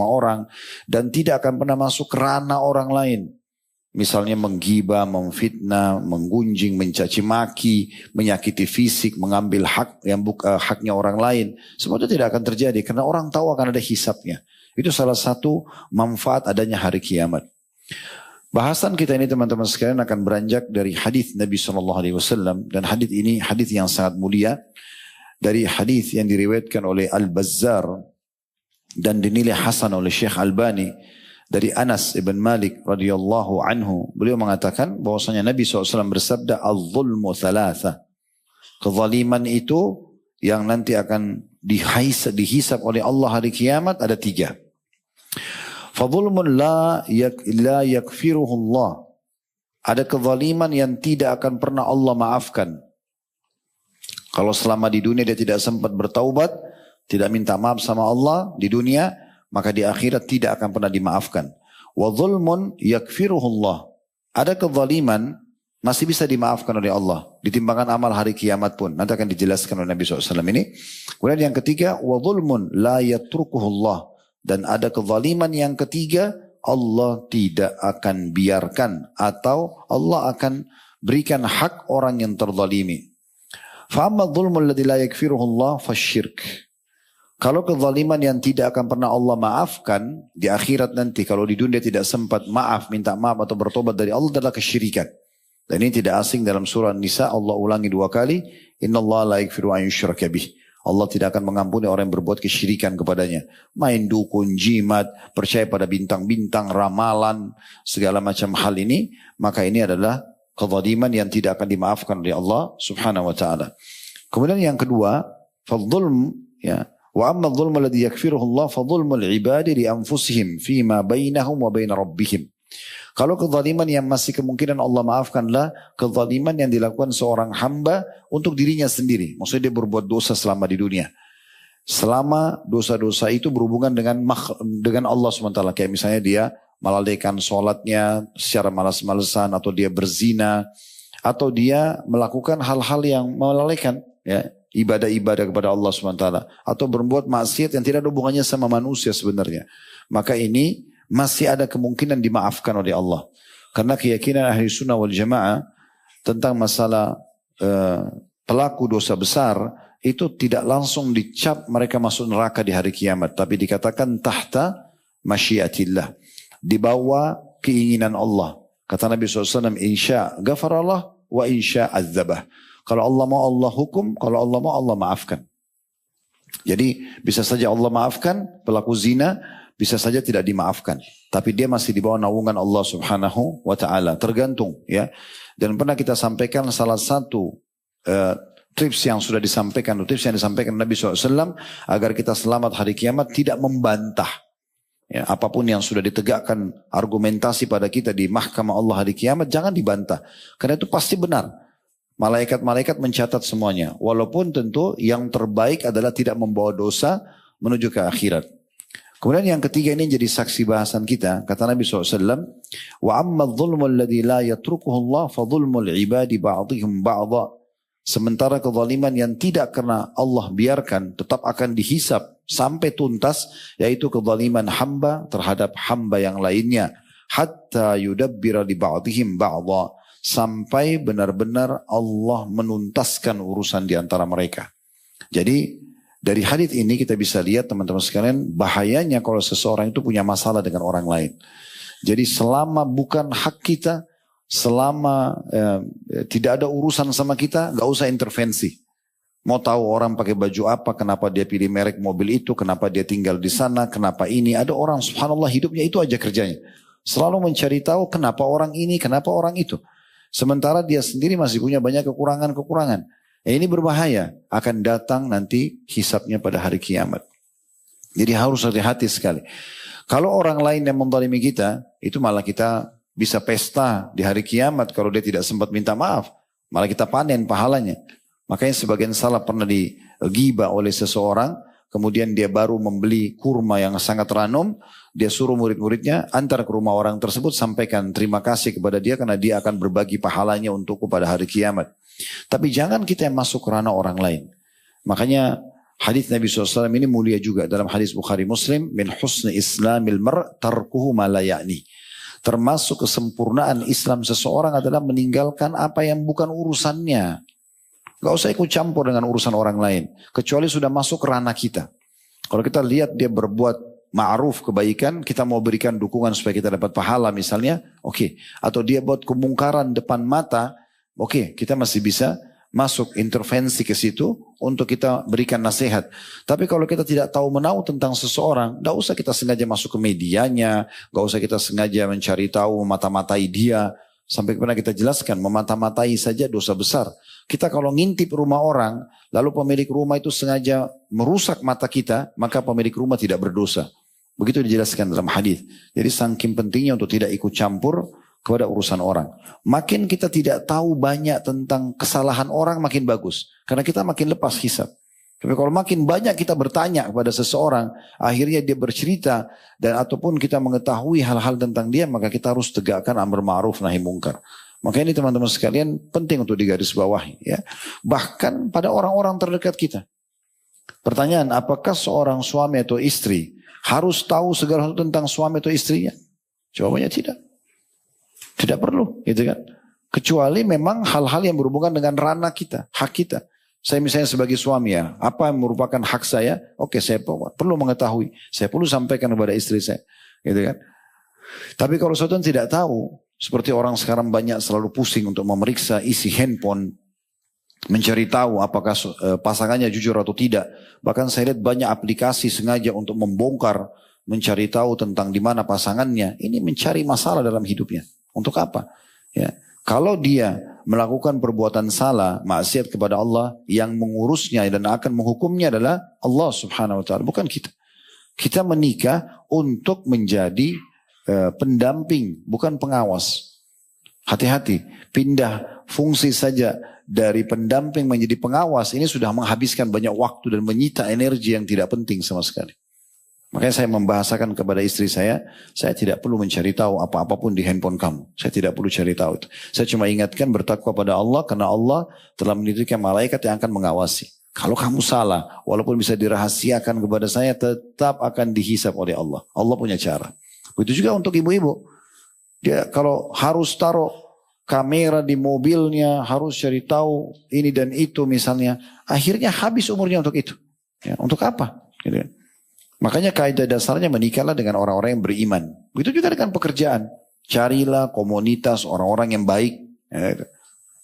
orang dan tidak akan pernah masuk ke ranah orang lain. Misalnya menggibah, memfitnah, menggunjing, mencaci maki, menyakiti fisik, mengambil hak yang haknya orang lain. Semua itu tidak akan terjadi karena orang tahu akan ada hisabnya. Itu salah satu manfaat adanya hari kiamat. Bahasan kita ini teman-teman sekalian akan beranjak dari hadis Nabi SAW, dan hadis ini hadis yang sangat mulia, dari hadis yang diriwayatkan oleh Al-Bazzar dan dinilai hasan oleh Syekh Albani dari Anas ibn Malik radhiyallahu anhu. Beliau mengatakan bahwasanya Nabi SAW bersabda, "Al-zulmu thalatha." Kezaliman itu yang nanti akan dihisab oleh Allah hari kiamat ada 3. Fadzulmun la yakfiruhu Allah. Ada kezaliman yang tidak akan pernah Allah maafkan. Kalau selama di dunia dia tidak sempat bertaubat, tidak minta maaf sama Allah di dunia, maka di akhirat tidak akan pernah dimaafkan. Wa dzulmun yakfiruhu Allah. Ada kezaliman masih bisa dimaafkan oleh Allah, ditimbangkan amal hari kiamat pun. Nanti akan dijelaskan oleh Nabi SAW ini. Kemudian yang ketiga, wa dzulmun la yatrukuhu Allah. Dan ada kezaliman yang ketiga, Allah tidak akan biarkan atau Allah akan berikan hak orang yang terzalimi. Fa amma dzulmul ladzi la yakfiruhu Allah fasyirk. Kalau kezaliman yang tidak akan pernah Allah maafkan di akhirat nanti, kalau di dunia tidak sempat maaf, minta maaf atau bertobat dari Allah, adalah kesyirikan. Dan ini tidak asing dalam surah Nisa, Allah ulangi 2 kali, innallaha la yaghfiru an yushraka bih. Allah tidak akan mengampuni orang yang berbuat kesyirikan kepadanya. Main dukun, jimat, percaya pada bintang-bintang, ramalan, segala macam hal ini. Maka ini adalah kezaliman yang tidak akan dimaafkan oleh Allah subhanahu wa ta'ala. Kemudian yang kedua, fadzulm, ya. Wa amma dzulmu alladhi yakfiruhu Allah fadzulmul ibadi li anfusihim fima bainahum wa bain rabbihim. Kalau kezaliman yang masih kemungkinan Allah maafkanlah kezaliman yang dilakukan seorang hamba untuk dirinya sendiri. Maksudnya dia berbuat dosa selama di dunia. Selama dosa-dosa itu berhubungan dengan Allah SWT. Kayak misalnya dia melalaikan sholatnya secara malas-malesan, atau dia berzina, atau dia melakukan hal-hal yang melalaikan, ya, ibadah-ibadah kepada Allah SWT. Atau berbuat maksiat yang tidak ada hubungannya sama manusia sebenarnya. Maka ini masih ada kemungkinan dimaafkan oleh Allah. Karena keyakinan ahli sunnah wal jamaah tentang masalah pelaku dosa besar itu tidak langsung dicap mereka masuk neraka di hari kiamat. Tapi dikatakan tahta masyiatillah. Di bawah keinginan Allah. Kata Nabi SAW, insya ghafarallah wa insya azabah. Kalau Allah mau Allah hukum, kalau Allah mau Allah maafkan. Jadi bisa saja Allah maafkan pelaku zina, bisa saja tidak dimaafkan. Tapi dia masih di bawah naungan Allah subhanahu wa ta'ala. Tergantung, ya. Dan pernah kita sampaikan salah satu tips yang sudah disampaikan, tips yang disampaikan Nabi SAW agar kita selamat hari kiamat, tidak membantah. Ya, apapun yang sudah ditegakkan argumentasi pada kita di mahkamah Allah hari kiamat, jangan dibantah. Karena itu pasti benar. Malaikat-malaikat mencatat semuanya. Walaupun tentu yang terbaik adalah tidak membawa dosa menuju ke akhirat. Kemudian yang ketiga ini jadi saksi bahasan kita. Kata Nabi SAW, wa amma dzulmu alladhi la yatrukuhu Allah fa dzulmul ibadi ba'dihum ba'dha. Sementara kezaliman yang tidak karena Allah biarkan tetap akan dihisab sampai tuntas, yaitu kezaliman hamba terhadap hamba yang lainnya. Hatta yudabbira li ba'dihim ba'dha. Sampai benar-benar Allah menuntaskan urusan di antara mereka. Jadi dari hadits ini kita bisa lihat teman-teman sekalian bahayanya kalau seseorang itu punya masalah dengan orang lain. Jadi selama bukan hak kita, selama tidak ada urusan sama kita, gak usah intervensi. Mau tahu orang pakai baju apa, kenapa dia pilih merek mobil itu, kenapa dia tinggal di sana, kenapa ini. Ada orang subhanallah hidupnya itu aja kerjanya. Selalu mencari tahu kenapa orang ini, kenapa orang itu. Sementara dia sendiri masih punya banyak kekurangan-kekurangan. Ini berbahaya, akan datang nanti hisabnya pada hari kiamat. Jadi harus hati-hati sekali. Kalau orang lain yang menzalimi kita, itu malah kita bisa pesta di hari kiamat kalau dia tidak sempat minta maaf. Malah kita panen pahalanya. Makanya sebagian salah pernah digibah oleh seseorang, kemudian dia baru membeli kurma yang sangat ranum, dia suruh murid-muridnya antar ke rumah orang tersebut, sampaikan terima kasih kepada dia karena dia akan berbagi pahalanya untukku pada hari kiamat. Tapi jangan kita yang masuk ke ranah orang lain. Makanya Hadis Nabi SAW ini mulia juga dalam hadis Bukhari Muslim, min husni islamil mar' tarkuhu ma la ya'ni. Termasuk kesempurnaan Islam seseorang adalah meninggalkan apa yang bukan urusannya. Gak usah ikut campur dengan urusan orang lain. Kecuali sudah masuk ranah kita. Kalau kita lihat dia berbuat ma'ruf kebaikan, kita mau berikan dukungan supaya kita dapat pahala misalnya, oke. Atau dia buat kemungkaran depan mata, oke, kita masih bisa masuk intervensi ke situ untuk kita berikan nasihat. Tapi kalau kita tidak tahu menahu tentang seseorang, tidak usah kita sengaja masuk ke medianya, tidak usah kita sengaja mencari tahu, memata-matai dia. Sampai pernah kita jelaskan, memata-matai saja dosa besar. Kita kalau ngintip rumah orang, lalu pemilik rumah itu sengaja merusak mata kita, maka pemilik rumah tidak berdosa. Begitu dijelaskan dalam hadis. Jadi saking pentingnya untuk tidak ikut campur kepada urusan orang. Makin kita tidak tahu banyak tentang kesalahan orang, makin bagus. Karena kita makin lepas hisab. Tapi kalau makin banyak kita bertanya kepada seseorang, akhirnya dia bercerita, dan ataupun kita mengetahui hal-hal tentang dia, maka kita harus tegakkan amar ma'ruf nahi mungkar. Maka ini teman-teman sekalian penting untuk digarisbawahi. Ya. Bahkan pada orang-orang terdekat kita. Pertanyaan, apakah seorang suami atau istri harus tahu segala hal tentang suami atau istrinya? Jawabannya tidak. Tidak perlu, gitu kan. Kecuali memang hal-hal yang berhubungan dengan ranah kita, hak kita. Saya misalnya sebagai suami ya, apa yang merupakan hak saya? Oke, saya perlu mengetahui. Saya perlu sampaikan kepada istri saya, gitu kan. Tapi kalau sesuatu tidak tahu, seperti orang sekarang banyak selalu pusing untuk memeriksa isi handphone, mencari tahu apakah pasangannya jujur atau tidak. Bahkan saya lihat banyak aplikasi sengaja untuk membongkar, mencari tahu tentang di mana pasangannya. Ini mencari masalah dalam hidupnya. Untuk apa? Ya. Kalau dia melakukan perbuatan salah, maksiat kepada Allah, yang mengurusnya dan akan menghukumnya adalah Allah Subhanahu wa Ta'ala, bukan kita. Kita menikah untuk menjadi pendamping, bukan pengawas. Hati-hati, pindah fungsi saja dari pendamping menjadi pengawas, ini sudah menghabiskan banyak waktu dan menyita energi yang tidak penting sama sekali. Makanya saya membahasakan kepada istri saya tidak perlu mencari tahu apa-apapun di handphone kamu. Saya tidak perlu cari tahu itu. Saya cuma ingatkan bertakwa pada Allah, karena Allah telah menitipkan malaikat yang akan mengawasi. Kalau kamu salah, walaupun bisa dirahasiakan kepada saya, tetap akan dihisap oleh Allah. Allah punya cara. Begitu juga untuk ibu-ibu. Dia kalau harus taruh kamera di mobilnya, harus cari tahu ini dan itu misalnya, akhirnya habis umurnya untuk itu. Ya, untuk apa? Gitu. Makanya kaidah dasarnya menikahlah dengan orang-orang yang beriman. Begitu juga dengan pekerjaan. Carilah komunitas orang-orang yang baik,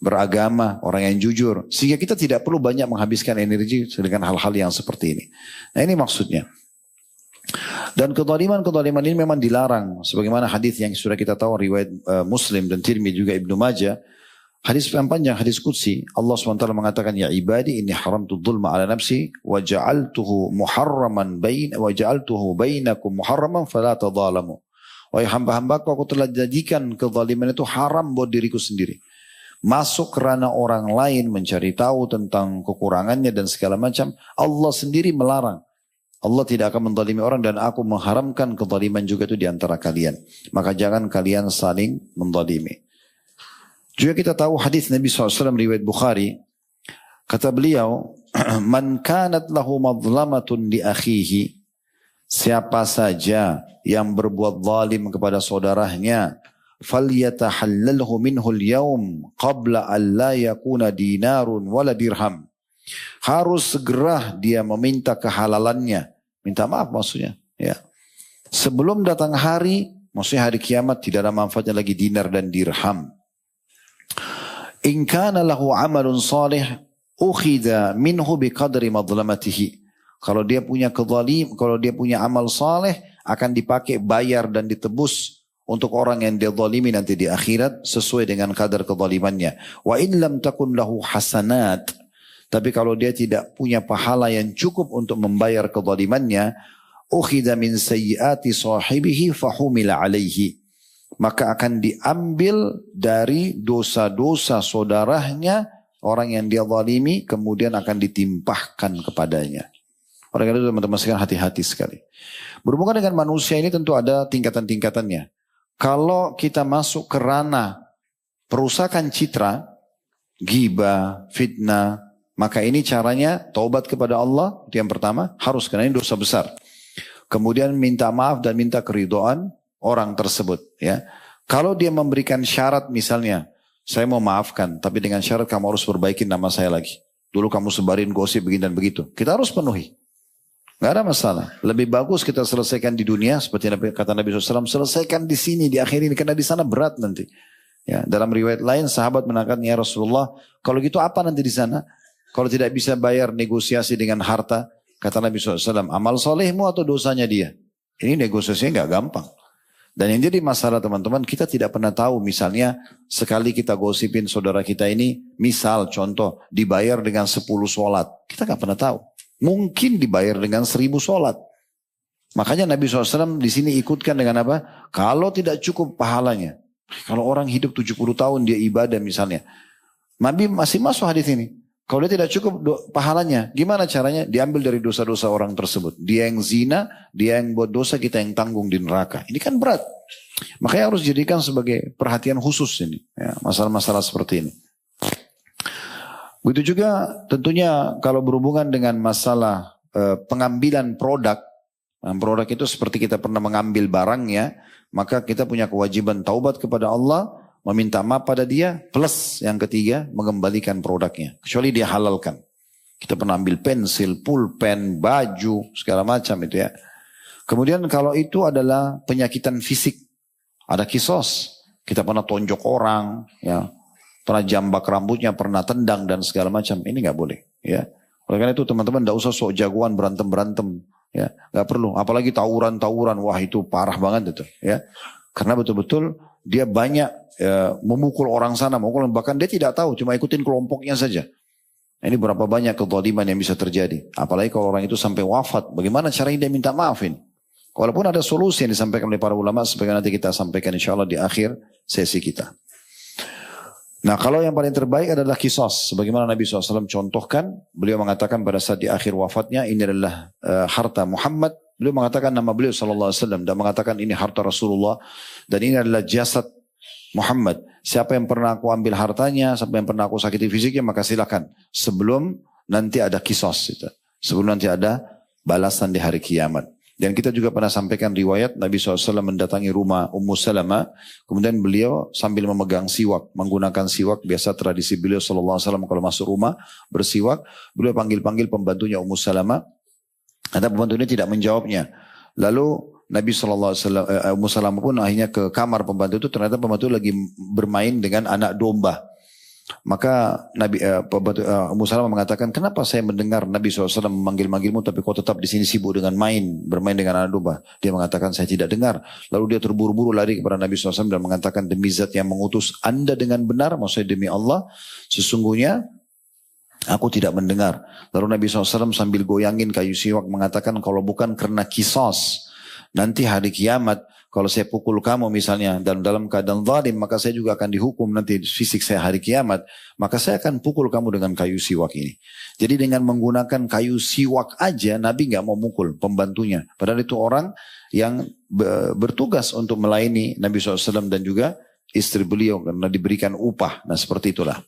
beragama, orang yang jujur. Sehingga kita tidak perlu banyak menghabiskan energi dengan hal-hal yang seperti ini. Nah ini maksudnya. Dan kezaliman-kezaliman ini memang dilarang. Sebagaimana hadis yang sudah kita tahu, riwayat Muslim dan Tirmidzi juga Ibnu Majah. Hadis yang panjang, hadis qudsi, Allah SWT mengatakan, ya ibadi inni haramtu dhulma ala nafsi wa ja'altuhu bainakum muharraman fala tadhalamu. Wahai hamba-hambaku, aku telah jadikan kezaliman itu haram buat diriku sendiri. Masuk kerana orang lain, mencari tahu tentang kekurangannya dan segala macam, Allah sendiri melarang. Allah tidak akan menzalimi orang, dan aku mengharamkan kezaliman juga itu di antara kalian. Maka jangan kalian saling menzalimi. Juga kita tahu hadis Nabi SAW riwayat Bukhari. Kata beliau, man kanat lahu madlamatun li akhihi. Siapa saja yang berbuat zalim kepada saudaranya, falyatahallalhu minhul yawm qabla an la yakuna dinarun wala dirham. Harus segera dia meminta kehalalannya. Minta maaf maksudnya. Ya. Sebelum datang hari, maksudnya hari kiamat, tidak ada manfaatnya lagi dinar dan dirham. In kana lahu amalun salih ukhidha minhu biqadri madlamatihi. Kalau dia punya amal saleh, akan dipakai bayar dan ditebus untuk orang yang dia zalimi nanti di akhirat sesuai dengan kadar kezalimannya. Wa in lam takun lahu hasanat. Tapi kalau dia tidak punya pahala yang cukup untuk membayar kezalimannya, ukhidha min sayyiati sahibihi fahumila alaihi. Maka akan diambil dari dosa-dosa saudaranya, orang yang dia zalimi, kemudian akan ditimpahkan kepadanya. Oleh karena itu teman-teman sekalian, hati-hati sekali. Berhubungan dengan manusia ini tentu ada tingkatan-tingkatannya. Kalau kita masuk ke ranah perusakan citra, ghibah, fitnah, Maka ini caranya taubat kepada Allah, itu yang pertama, harus, karena ini dosa besar. Kemudian minta maaf dan minta keridhaan orang tersebut. Ya, kalau dia memberikan syarat misalnya, saya mau maafkan, tapi dengan syarat kamu harus perbaikin nama saya lagi. Dulu kamu sebarin gosip begini dan begitu. Kita harus penuhi. Gak ada masalah. Lebih bagus kita selesaikan di dunia, seperti kata Nabi SAW, selesaikan di sini, di akhir ini, karena di sana berat nanti. Ya, dalam riwayat lain sahabat mengatakan, ya Rasulullah, kalau gitu apa nanti di sana? Kalau tidak bisa bayar negosiasi dengan harta, kata Nabi SAW, amal solehmu atau dosanya dia? Ini negosiasinya gak gampang. Dan yang jadi masalah teman-teman, kita tidak pernah tahu misalnya sekali kita gosipin saudara kita ini, misal contoh dibayar dengan 10 sholat. Kita gak pernah tahu. Mungkin dibayar dengan 1000 sholat. Makanya Nabi SAW di sini ikutkan dengan apa? Kalau tidak cukup pahalanya. Kalau orang hidup 70 tahun dia ibadah misalnya. Nabi masih masuk hadis ini. Kalau dia tidak cukup pahalanya, gimana caranya? Diambil dari dosa-dosa orang tersebut. Dia yang zina, dia yang buat dosa, kita yang tanggung di neraka. Ini kan berat. Makanya harus dijadikan sebagai perhatian khusus ini. Ya, masalah-masalah seperti ini. Begitu juga tentunya kalau berhubungan dengan masalah pengambilan produk. Produk itu seperti kita pernah mengambil barangnya, maka kita punya kewajiban taubat kepada Allah, meminta maaf pada dia, plus yang ketiga mengembalikan produknya. Kecuali dia halalkan. Kita pernah ambil pensil, pulpen, baju, segala macam itu ya. Kemudian kalau itu adalah penyakitan fisik, ada kisos. Kita pernah tonjok orang, ya, pernah jambak rambutnya, pernah tendang dan segala macam. Ini nggak boleh. Ya. Oleh karena itu teman-teman tidak usah sok jagoan berantem-berantem. Ya, nggak perlu. Apalagi tawuran-tawuran, wah itu parah banget itu. Ya. Karena betul-betul dia banyak memukul orang sana, bahkan dia tidak tahu, cuma ikutin kelompoknya saja. Ini berapa banyak kezaliman yang bisa terjadi. Apalagi kalau orang itu sampai wafat, bagaimana caranya dia minta maafin? Walaupun ada solusi yang disampaikan oleh para ulama, sebagai nanti kita sampaikan insya Allah di akhir sesi kita. Nah kalau yang paling terbaik adalah kisos. Sebagaimana Nabi SAW contohkan, beliau mengatakan pada saat di akhir wafatnya, ini adalah harta Muhammad. Beliau mengatakan nama beliau SAW dan mengatakan ini harta Rasulullah. Dan ini adalah jasad Muhammad. Siapa yang pernah aku ambil hartanya, siapa yang pernah aku sakiti fisiknya, maka silakan. Sebelum nanti ada kisos. Gitu. Sebelum nanti ada balasan di hari kiamat. Dan kita juga pernah sampaikan riwayat Nabi SAW mendatangi rumah Ummu Salamah. Kemudian beliau sambil memegang siwak. Menggunakan siwak. Biasa tradisi beliau SAW kalau masuk rumah bersiwak. Beliau panggil-panggil pembantunya Ummu Salamah. Ada pembantu ini tidak menjawabnya. Lalu Nabi SAW, Ummu Salamah pun akhirnya ke kamar pembantu itu. Ternyata pembantu lagi bermain dengan anak domba. Maka Ummu Salamah mengatakan, kenapa saya mendengar Nabi SAW memanggil-manggilmu tapi kau tetap di sini sibuk dengan bermain dengan anak domba? Dia mengatakan saya tidak dengar. Lalu dia terburu-buru lari kepada Nabi SAW dan mengatakan, demi zat yang mengutus anda dengan benar, maksudnya demi Allah, sesungguhnya aku tidak mendengar. Lalu Nabi SAW sambil goyangin kayu siwak mengatakan, kalau bukan karena kisos, nanti hari kiamat, kalau saya pukul kamu misalnya dalam keadaan zalim, maka saya juga akan dihukum nanti fisik saya hari kiamat. Maka saya akan pukul kamu dengan kayu siwak ini. Jadi dengan menggunakan kayu siwak aja, Nabi nggak mau mukul pembantunya. Padahal itu orang yang bertugas untuk melayani Nabi SAW dan juga istri beliau karena diberikan upah. Nah seperti itulah.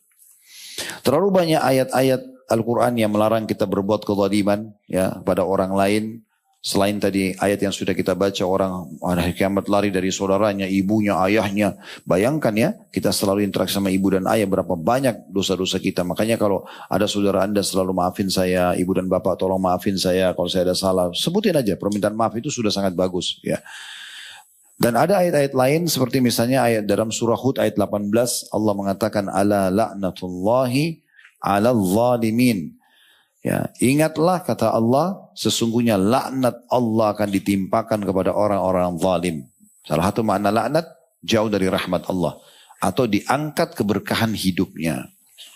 Terlalu banyak ayat-ayat Al-Quran yang melarang kita berbuat kezaliman ya pada orang lain. Selain tadi ayat yang sudah kita baca, orang hari kiamat lari dari saudaranya, ibunya, ayahnya. Bayangkan ya, kita selalu interaksi sama ibu dan ayah, berapa banyak dosa-dosa kita. Makanya kalau ada saudara anda selalu maafin saya, ibu dan bapak tolong maafin saya kalau saya ada salah. Sebutin aja, permintaan maaf itu sudah sangat bagus ya. Dan ada ayat-ayat lain seperti misalnya ayat dalam surah Hud ayat 18, Allah mengatakan ala la'natullahi ala zalimin. Ya, ingatlah kata Allah, sesungguhnya laknat Allah akan ditimpakan kepada orang-orang zalim. Salah satu makna laknat, jauh dari rahmat Allah. Atau diangkat keberkahan hidupnya.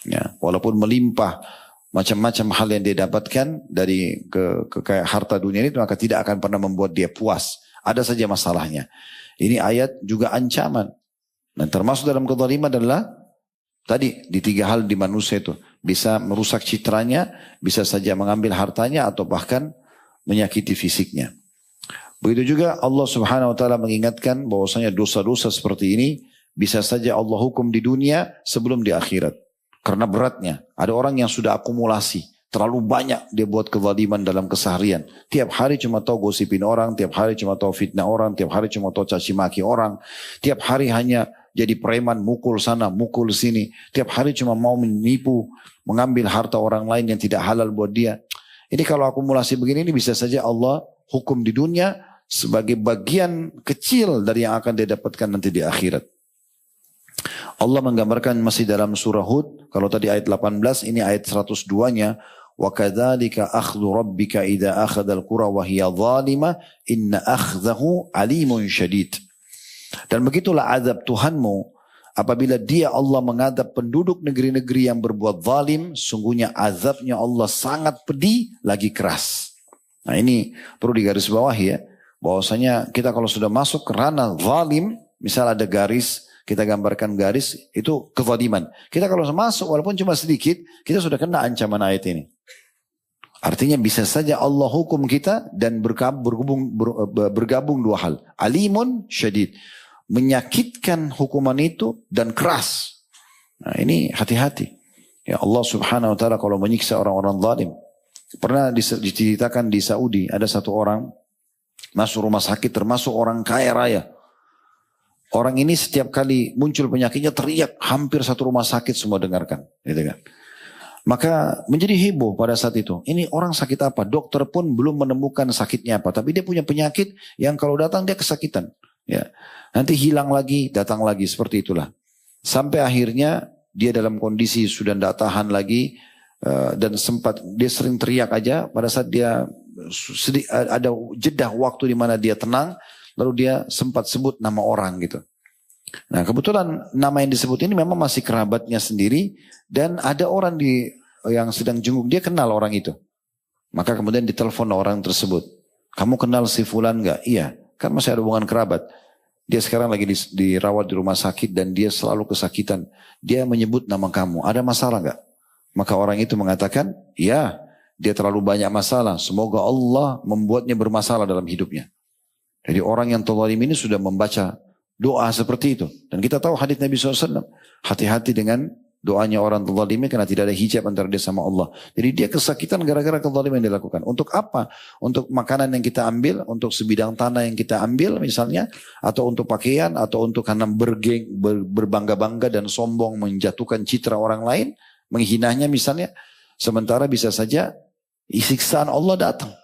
Ya, walaupun melimpah macam-macam hal yang dia dapatkan dari ke harta dunia ini, maka tidak akan pernah membuat dia puas. Ada saja masalahnya. Ini ayat juga ancaman. Dan termasuk dalam kezaliman adalah tadi di 3 hal di manusia itu. Bisa merusak citranya, bisa saja mengambil hartanya atau bahkan menyakiti fisiknya. Begitu juga Allah Subhanahu wa taala mengingatkan bahwasanya dosa-dosa seperti ini bisa saja Allah hukum di dunia sebelum di akhirat. Karena beratnya. Ada orang yang sudah akumulasi. Terlalu banyak dia buat kezaliman dalam keseharian. Tiap hari cuma tahu gosipin orang, tiap hari cuma tahu fitnah orang, tiap hari cuma tahu caci maki orang. Tiap hari hanya jadi preman, mukul sana, mukul sini. Tiap hari cuma mau menipu, mengambil harta orang lain yang tidak halal buat dia. Ini kalau akumulasi begini, ini bisa saja Allah hukum di dunia sebagai bagian kecil dari yang akan dia dapatkan nanti di akhirat. Allah menggambarkan masih dalam surah Hud, kalau tadi ayat 18, ini ayat 102-nya. وَكَذَلِكَ أَخْذُ رَبِّكَ إِذَا أَخَذَ الْقُرَى وَهِيَ ظَالِمَةٌ إِنَّ أَخْذَهُ عَلِيمٌ شَدِيدٌ. Dan begitulah azab Tuhanmu apabila dia Allah mengadab penduduk negeri-negeri yang berbuat zalim, sungguhnya azabnya Allah sangat pedih lagi keras. Nah ini perlu digarisbawahi ya, bahwasanya kita kalau sudah masuk ke ranah zalim, misal ada garis, kita gambarkan garis, itu kezaliman. Kita kalau masuk walaupun cuma sedikit, kita sudah kena ancaman ayat ini. Artinya bisa saja Allah hukum kita dan bergabung dua hal. Alimun syadid. Menyakitkan hukuman itu dan keras. Nah ini hati-hati. Ya Allah subhanahu wa ta'ala kalau menyiksa orang-orang zalim. Pernah diceritakan di Saudi ada satu orang masuk rumah sakit termasuk orang kaya raya. Orang ini setiap kali muncul penyakitnya teriak hampir satu rumah sakit semua dengarkan. Gitu kan. Maka menjadi heboh pada saat itu. Ini orang sakit apa? Dokter pun belum menemukan sakitnya apa. Tapi dia punya penyakit yang kalau datang dia kesakitan. Ya, nanti hilang lagi, datang lagi. Seperti itulah. Sampai akhirnya dia dalam kondisi sudah tidak tahan lagi. Dan sempat dia sering teriak aja. Pada saat dia ada jeda waktu di mana dia tenang. Lalu dia sempat sebut nama orang gitu. Nah kebetulan nama yang disebut ini memang masih kerabatnya sendiri. Dan ada orang yang sedang jenguk, dia kenal orang itu. Maka kemudian ditelepon orang tersebut. Kamu kenal si fulan gak? Iya, kan masih ada hubungan kerabat. Dia sekarang lagi dirawat di rumah sakit dan dia selalu kesakitan. Dia menyebut nama kamu, ada masalah gak? Maka orang itu mengatakan, ya dia terlalu banyak masalah. Semoga Allah membuatnya bermasalah dalam hidupnya. Jadi orang yang zalim ini sudah membaca doa seperti itu. Dan kita tahu hadits Nabi SAW. Hati-hati dengan doanya orang zalim karena tidak ada hijab antara dia sama Allah. Jadi dia kesakitan gara-gara kezaliman yang dilakukan. Untuk apa? Untuk makanan yang kita ambil, untuk sebidang tanah yang kita ambil misalnya, atau untuk pakaian, atau untuk karena berbangga-bangga dan sombong menjatuhkan citra orang lain, menghinanya misalnya. Sementara bisa saja siksaan Allah datang.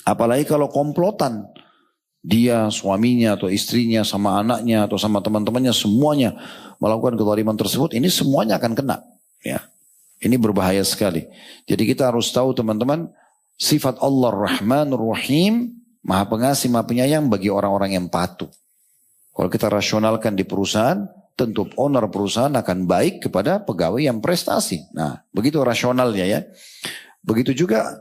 Apalagi kalau komplotan. Dia, suaminya atau istrinya sama anaknya atau sama teman-temannya semuanya melakukan kezaliman tersebut, ini semuanya akan kena. Ya, ini berbahaya sekali. Jadi kita harus tahu teman-teman, sifat Allah Rahmanur Rahim, Maha Pengasih, Maha Penyayang bagi orang-orang yang patuh. Kalau kita rasionalkan di perusahaan, tentu owner perusahaan akan baik kepada pegawai yang prestasi. Nah, begitu rasionalnya ya. Begitu juga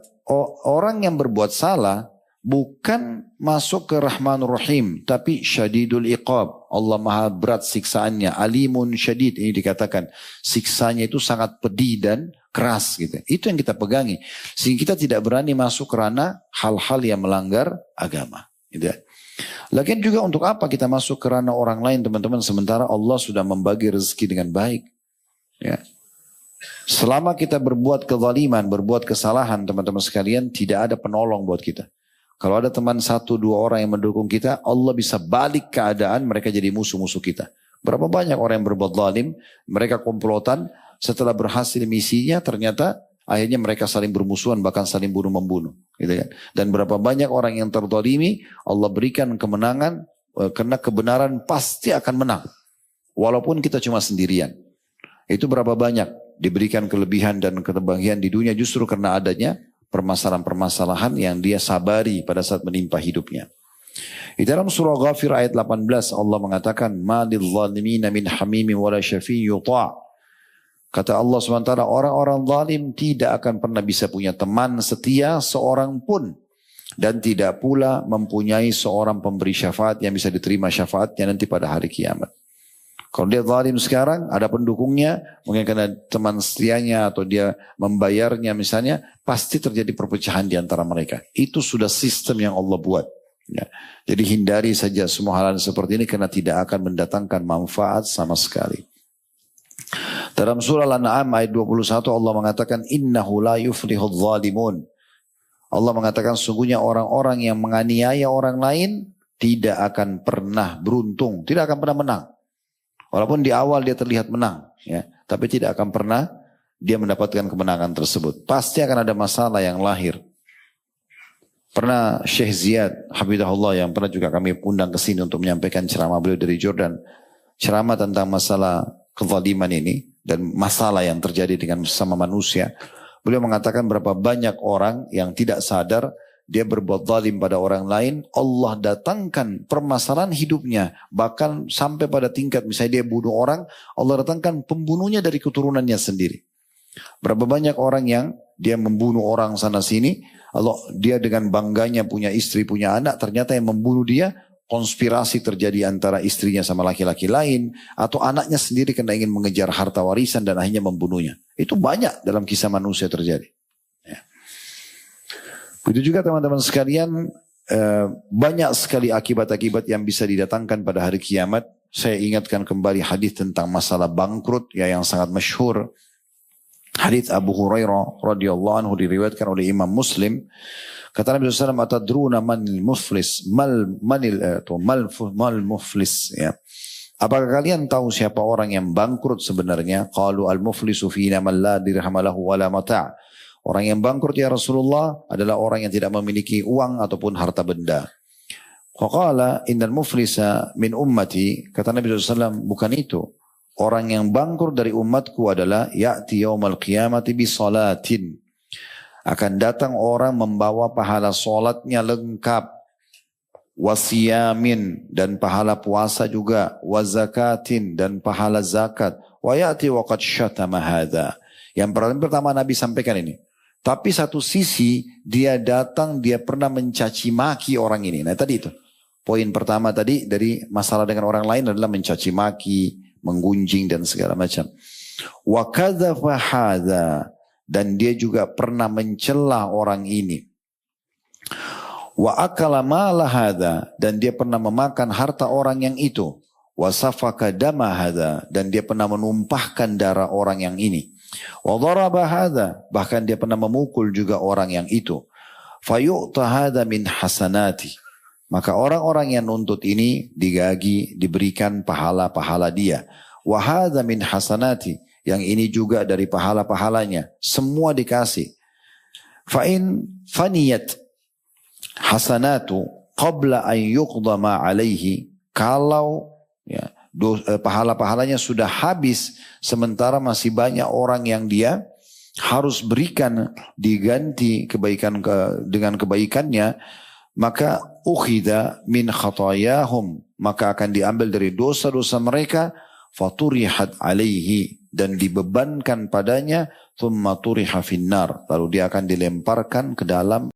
orang yang berbuat salah, bukan masuk ke Rahmanur Rahim, tapi syadidul iqab. Allah maha berat siksaannya. Alimun syadid, ini dikatakan. Siksanya itu sangat pedih dan keras gitu. Itu yang kita pegangi. Sehingga kita tidak berani masuk kerana hal-hal yang melanggar agama. Gitu ya. Lagian juga untuk apa kita masuk kerana orang lain teman-teman. Sementara Allah sudah membagi rezeki dengan baik. Ya. Selama kita berbuat kezaliman, berbuat kesalahan teman-teman sekalian, tidak ada penolong buat kita. Kalau ada teman satu dua orang yang mendukung kita, Allah bisa balik keadaan mereka jadi musuh-musuh kita. Berapa banyak orang yang berbuat zalim, mereka komplotan, setelah berhasil misinya ternyata akhirnya mereka saling bermusuhan bahkan saling bunuh-membunuh. Gitu kan? Dan berapa banyak orang yang terzalimi, Allah berikan kemenangan karena kebenaran pasti akan menang. Walaupun kita cuma sendirian. Itu berapa banyak diberikan kelebihan dan kebahagiaan di dunia justru karena adanya permasalahan-permasalahan yang dia sabari pada saat menimpa hidupnya. Di dalam surah Ghafir ayat 18 Allah mengatakan ma lidh-dhalimina min hamimin wala syafi'in yuta'. Kata Allah SWT, orang-orang zalim tidak akan pernah bisa punya teman setia seorang pun dan tidak pula mempunyai seorang pemberi syafaat yang bisa diterima syafaatnya nanti pada hari kiamat. Kalau dia zalim sekarang, ada pendukungnya, mungkin karena teman setianya atau dia membayarnya misalnya, pasti terjadi perpecahan di antara mereka. Itu sudah sistem yang Allah buat. Ya. Jadi hindari saja semua hal seperti ini karena tidak akan mendatangkan manfaat sama sekali. Dalam surah Al-An'am ayat 21 Allah mengatakan innahu la yuflihudz zalimun. Allah mengatakan sungguhnya orang-orang yang menganiaya orang lain tidak akan pernah beruntung, tidak akan pernah menang. Walaupun di awal dia terlihat menang, ya, tapi tidak akan pernah dia mendapatkan kemenangan tersebut. Pasti akan ada masalah yang lahir. Pernah Syekh Ziyad Hafizahullah yang pernah juga kami undang ke sini untuk menyampaikan ceramah beliau dari Jordan, ceramah tentang masalah kezaliman ini dan masalah yang terjadi dengan sesama manusia. Beliau mengatakan berapa banyak orang yang tidak sadar dia berbuat zalim pada orang lain, Allah datangkan permasalahan hidupnya, bahkan sampai pada tingkat misalnya dia bunuh orang, Allah datangkan pembunuhnya dari keturunannya sendiri. Berapa banyak orang yang dia membunuh orang sana sini, Allah dia dengan bangganya punya istri, punya anak, ternyata yang membunuh dia konspirasi terjadi antara istrinya sama laki-laki lain, atau anaknya sendiri karena ingin mengejar harta warisan dan akhirnya membunuhnya. Itu banyak dalam kisah manusia terjadi. Ya. Begitu juga teman-teman sekalian, banyak sekali akibat-akibat yang bisa didatangkan pada hari kiamat. Saya ingatkan kembali hadis tentang masalah bangkrut ya, yang sangat masyhur. Hadis Abu Hurairah radhiyallahu anhu diriwayatkan oleh Imam Muslim. Kata Nabi SAW, atadruna manil muflis, mal muflis. Ya. Apakah kalian tahu siapa orang yang bangkrut sebenarnya? Qalu al-muflisu fina man la dirhamalahu wala mata'. Orang yang bangkrut ya Rasulullah adalah orang yang tidak memiliki uang ataupun harta benda. Qala innal muflisa min ummati. Kata Nabi SAW, bukan itu. Orang yang bangkrut dari umatku adalah ya'ti yaumal qiyamati bi salatin. Akan datang orang membawa pahala solatnya lengkap. Wasiyamin dan pahala puasa juga. Wazakatin dan pahala zakat. Wa ya'ti waqad syatama hadha. Yang pertama Nabi sampaikan ini. Tapi satu sisi dia datang, dia pernah mencaci maki orang ini. Nah tadi itu. Poin pertama tadi dari masalah dengan orang lain adalah mencaci maki, menggunjing dan segala macam. Wa kadzafa hadza, dan dia juga pernah mencela orang ini. Wa akala mala hadza, dan dia pernah memakan harta orang yang itu. Wa safaka dama hadza, dan dia pernah menumpahkan darah orang yang ini. Wa daraba hadza, bahkan dia pernah memukul juga orang yang itu. Fayu'ta hadza min hasanati. Maka orang-orang yang nuntut ini digagi, diberikan pahala-pahala dia. Wa hadza min hasanati, yang ini juga dari pahala-pahalanya. Semua dikasih. Fa in faniyat hasanatu qabla an yuqda ma alaihi, kalau ya pahala-pahalanya sudah habis sementara masih banyak orang yang dia harus berikan diganti kebaikan dengan kebaikannya, maka ukhidha min khatayahum, maka akan diambil dari dosa-dosa mereka, faturihat alaihi, dan dibebankan padanya, thumma turiha finnar, lalu dia akan dilemparkan ke dalam